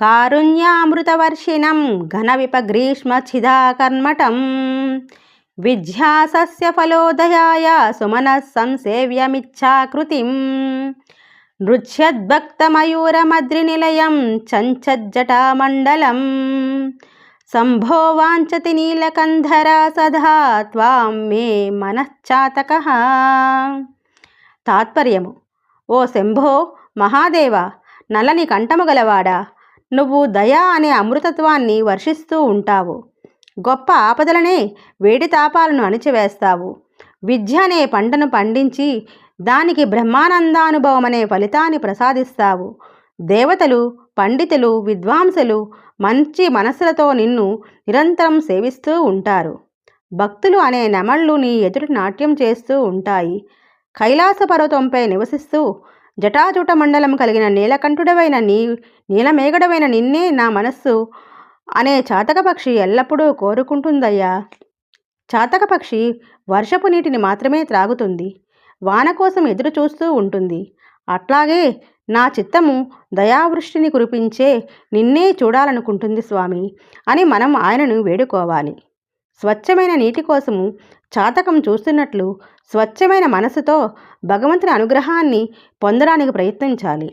కారుణ్యామృతవర్షిణం ఘనవిపగ్రీష్మఛిదాకర్మటం విద్యాసస్య ఫలోదయాయ సుమనః సంసేవ్యమిచ్ఛాకృతిం నృత్యద్భక్తమయూరమద్రినిలయం చంచజ్జటామండలం సంభో వాంఛతి నీలకంధరా సదా త్వాం మే మనశ్చాతకః. తాత్పర్యము: ఓ శంభో మహాదేవ, నల్లని కంఠము గలవాడా, నువ్వు దయా అనే అమృతత్వాన్ని వర్షిస్తూ ఉంటావు. గొప్ప ఆపదలనే వేడి తాపాలను అణిచివేస్తావు. విద్య అనే పంటను పండించి దానికి బ్రహ్మానందానుభవమనే ఫలితాన్ని ప్రసాదిస్తావు. దేవతలు, పండితులు, విద్వాంసులు మంచి మనస్సులతో నిన్ను నిరంతరం సేవిస్తూ ఉంటారు. భక్తులు అనే నెమళ్ళు నీ ఎదుట నాట్యం చేస్తూ ఉంటాయి. కైలాస పర్వతంపై నివసిస్తూ జటాజూట మండలం కలిగిన నీలకంఠుడవైన నీలమేఘడవైన నిన్నే నా మనస్సు అనే చాతకపక్షి ఎల్లప్పుడూ కోరుకుంటుందయ్యా. చాతకపక్షి వర్షపు నీటిని మాత్రమే త్రాగుతుంది, వాన కోసం ఎదురు చూస్తూ ఉంటుంది. అట్లాగే నా చిత్తము దయావృష్టిని కురిపించే నిన్నే చూడాలనుకుంటుంది స్వామి అని మనం ఆయనను వేడుకోవాలి. స్వచ్ఛమైన నీటి కోసము చాతకం చూస్తున్నట్లు స్వచ్ఛమైన మనసుతో భగవంతుని అనుగ్రహాన్ని పొందడానికి ప్రయత్నించాలి.